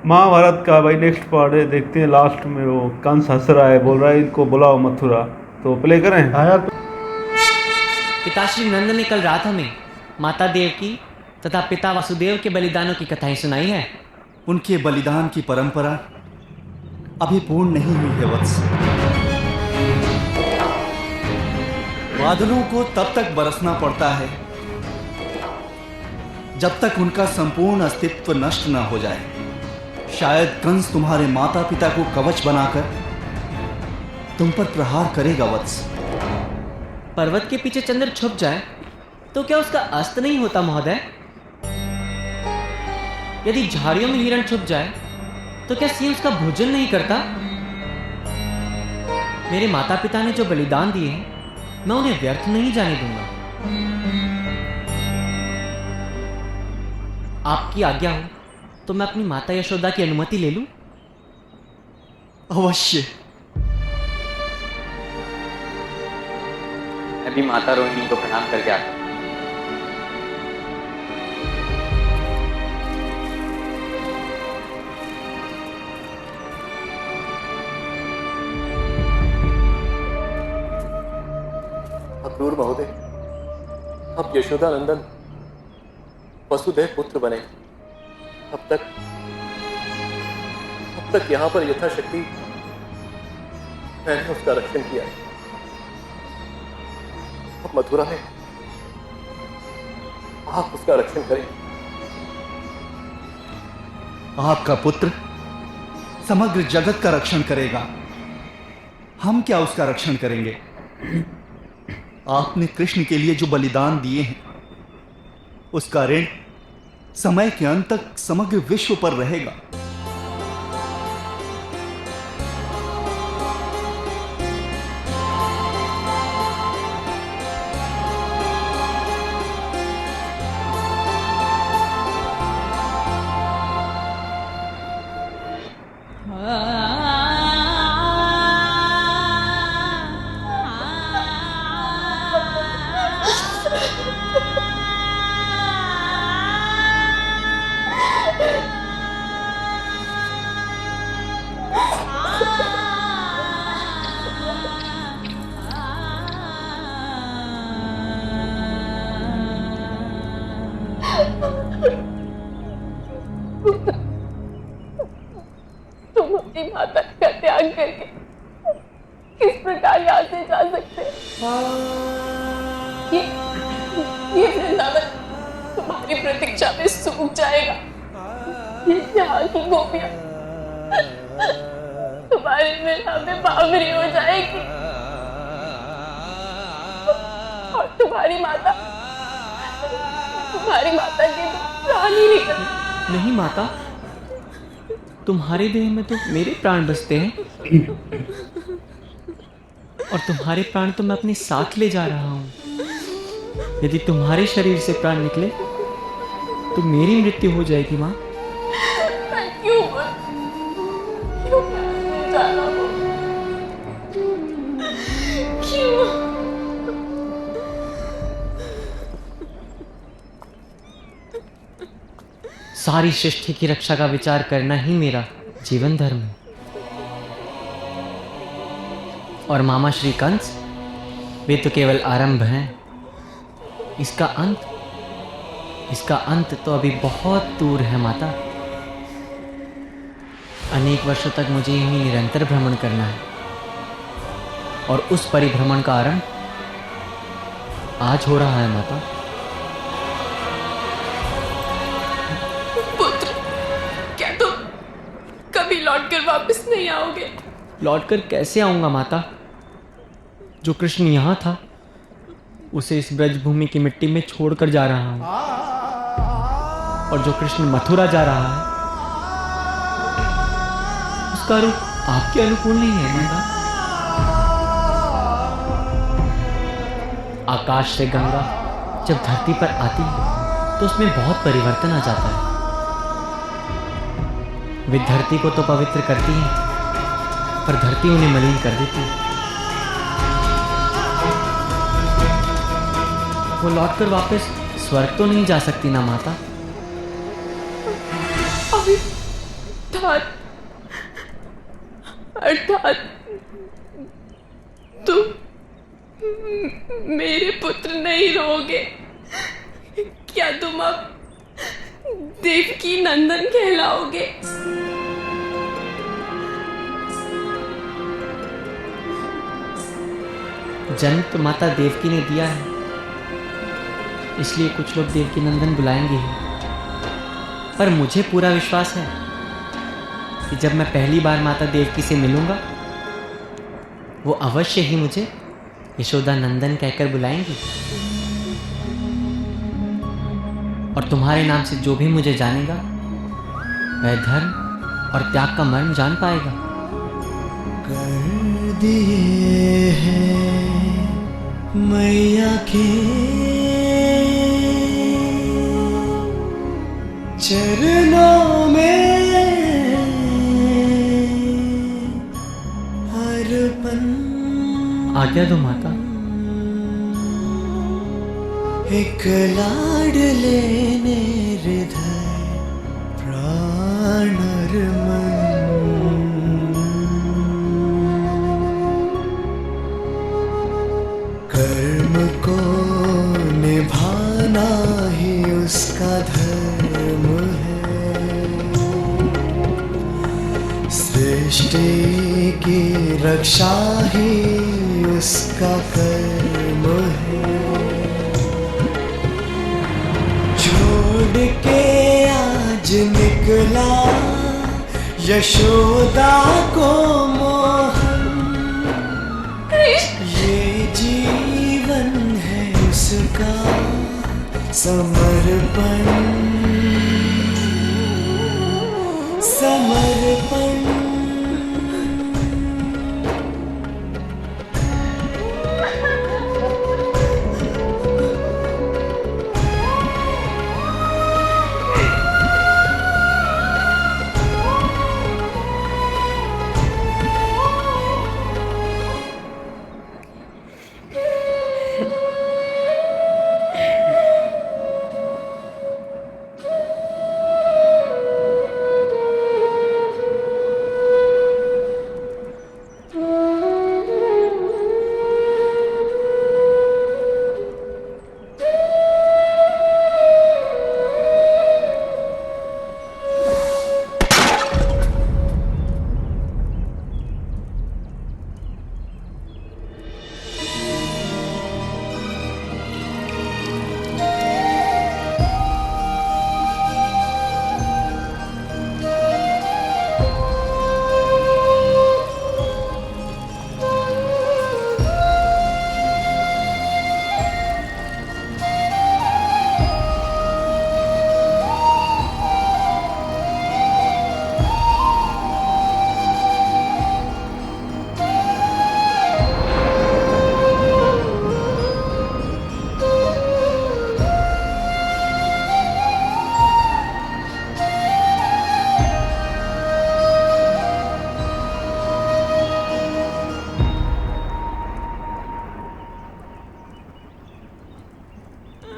महाभारत का भाई next part है, देखते हैं। लास्ट में वो कंस हंस रहा है, बोल रहा है इनको बुलाओ मथुरा, तो प्ले करें। हाँ यार। पिताश्री नंद ने कल रात हमें माता देवकी तथा पिता वासुदेव के बलिदानों की कथाएं सुनाई है। उनके बलिदान की परंपरा अभी पूर्ण नहीं हुई है वत्स। बादलों को तब तक बरसना पड़ता है जब तक उनका संपूर्ण अस्तित्व नष्ट न हो जाए। शायद कंस तुम्हारे माता पिता को कवच बनाकर तुम पर प्रहार करेगा वत्स। पर्वत के पीछे चंद्र छुप जाए तो क्या उसका अस्त नहीं होता महोदय? यदि झाड़ियों में हिरण छुप जाए तो क्या सिंह उसका भोजन नहीं करता? मेरे माता पिता ने जो बलिदान दिए हैं मैं उन्हें व्यर्थ नहीं जाने दूंगा। आपकी आज्ञा हो तो मैं अपनी माता यशोदा की अनुमति ले लूं? अवश्य। मैं भी माता रोहिणी को प्रणाम करके आता हूं। अक्रूर महोदय, अब यशोदा नंदन वसुदेव पुत्र बने। अब तक यहां पर यथाशक्ति मैंने उसका रक्षण किया। अब मथुरा में आप उसका रक्षण करें। आपका पुत्र समग्र जगत का रक्षण करेगा, हम क्या उसका रक्षण करेंगे? आपने कृष्ण के लिए जो बलिदान दिए हैं उसका ऋण समय के अंत तक समग्र विश्व पर रहेगा। तुम अपनी माता का त्याग करके किस प्रकार यहाँ से जा सकते? ये वृंदावन तुम्हारी प्रतीक्षा में सूख जाएगा। यहाँ की गोपियां तुम्हारे बिना में बावरी हो जाएगी और तुम्हारी माता के तो प्राण ही निकल। नहीं माता, तुम्हारे देह में तो मेरे प्राण बसते हैं और तुम्हारे प्राण तो मैं अपने साथ ले जा रहा हूं। यदि तुम्हारे शरीर से प्राण निकले तो मेरी मृत्यु हो जाएगी मां। क्यों जा रहा हूं? क्यों? सारी सृष्टि की रक्षा का विचार करना ही मेरा जीवन धर्म है। और मामा श्री कंस, वे तो केवल आरंभ हैं। इसका अंत तो अभी बहुत दूर है माता। अनेक वर्षों तक मुझे यही निरंतर भ्रमण करना है और उस परिभ्रमण का आरंभ आज हो रहा है माता। कभी लौटकर वापस नहीं आओगे? लौटकर कैसे आऊंगा माता? जो कृष्ण यहाँ था उसे इस ब्रजभूमि की मिट्टी में छोड़कर जा रहा हूं, और जो कृष्ण मथुरा जा रहा है उसका रूप आपके अनुकूल नहीं है माता। आकाश से गंगा जब धरती पर आती है तो उसमें बहुत परिवर्तन आ जाता है। वे धरती को तो पवित्र करती है पर धरती उन्हें मलिन कर देती है। वो लौटकर वापस स्वर्ग तो नहीं जा सकती ना माता। अभी अर्थात तुम मेरे पुत्र नहीं रहोगे। क्या तुम अब देवकी नंदन कहलाओगे? जन्म तो माता देवकी ने दिया है, इसलिए कुछ लोग देवकी नंदन बुलाएंगे ही। पर मुझे पूरा विश्वास है कि जब मैं पहली बार माता देवकी से मिलूंगा, वो अवश्य ही मुझे यशोदा नंदन कहकर बुलाएंगी। और तुम्हारे नाम से जो भी मुझे जानेगा, वह धर्म और त्याग का मर्म जान पाएगा। कर दिए हैं मैया के चरणों में अर्पण। आज्ञा दो माता। एक लाडले ने हृदय प्राण और मन, कर्म को निभाना ही उसका धर्म है। सृष्टि की रक्षा ही उसका कर्म है। छोड़ के आज निकला यशोदा को मोहन, ये जीवन है उसका समर्पण, समर्पण।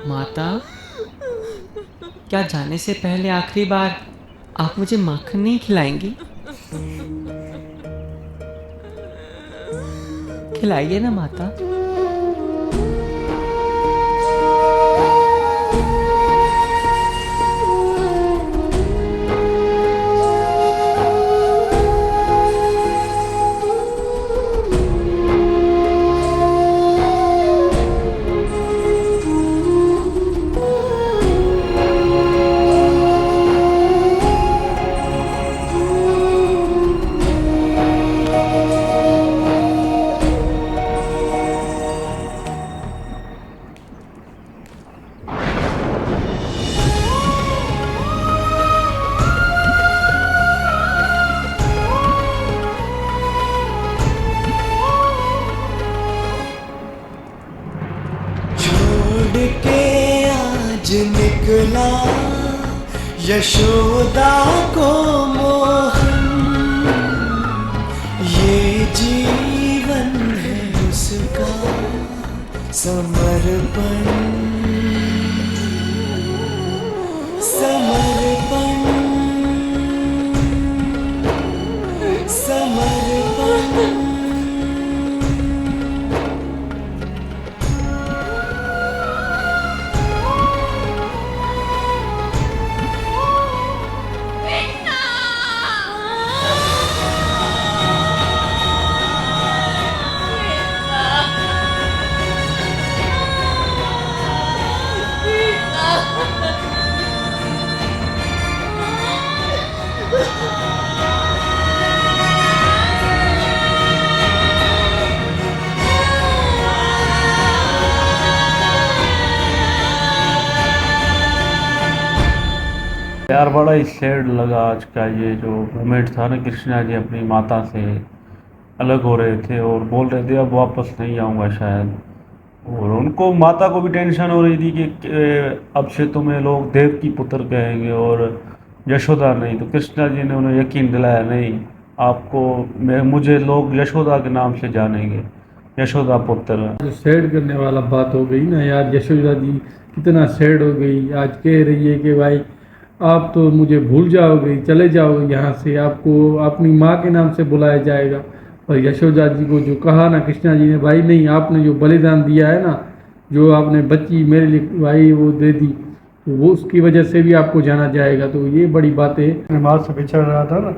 माता, क्या जाने से पहले आखिरी बार आप मुझे माखन नहीं खिलाएंगी? खिलाइए ना माता। निकला यशोदा को मोहन, ये जीवन है उसका समर्पण, समर्पण। समर्पण यार बड़ा ही सैड लगा आज का ये जो मोमेंट था ना, कृष्णा जी अपनी माता से अलग हो रहे थे और बोल रहे थे अब वापस नहीं आऊँगा शायद। और उनको माता को भी टेंशन हो रही थी कि अब से तुम्हें लोग देव की पुत्र कहेंगे और यशोदा नहीं। तो कृष्णा जी ने उन्हें यकीन दिलाया, नहीं आपको मुझे लोग यशोदा के नाम से जानेंगे, यशोदा पुत्र। जो सैड करने वाला बात हो गई ना यार, यशोदा जी कितना सैड हो गई। आज कह रही है कि भाई आप तो मुझे भूल जाओगे, चले जाओगे यहाँ से, आपको अपनी माँ के नाम से बुलाया जाएगा। और यशोदा जी को जो कहा ना कृष्णा जी ने, भाई नहीं आपने जो बलिदान दिया है ना, जो आपने बच्ची मेरे लिए भाई वो दे दी, तो वो उसकी वजह से भी आपको जाना जाएगा। तो ये बड़ी बात है। अपने माँ से बिछड़ रहा था ना,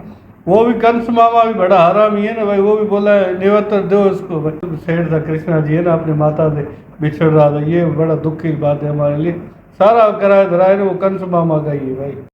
वो भी कंस मामा भी बड़ा हरामी है ना भाई, वो भी बोला निवत्तर दो उसको। सेठ था कृष्णा जी है ना, अपनी माता से बिछड़ रहा था। ये बड़ा दुख की बात है हमारे लिए। सारा कराया धराया ना वो कंस मामा का ही है भाई।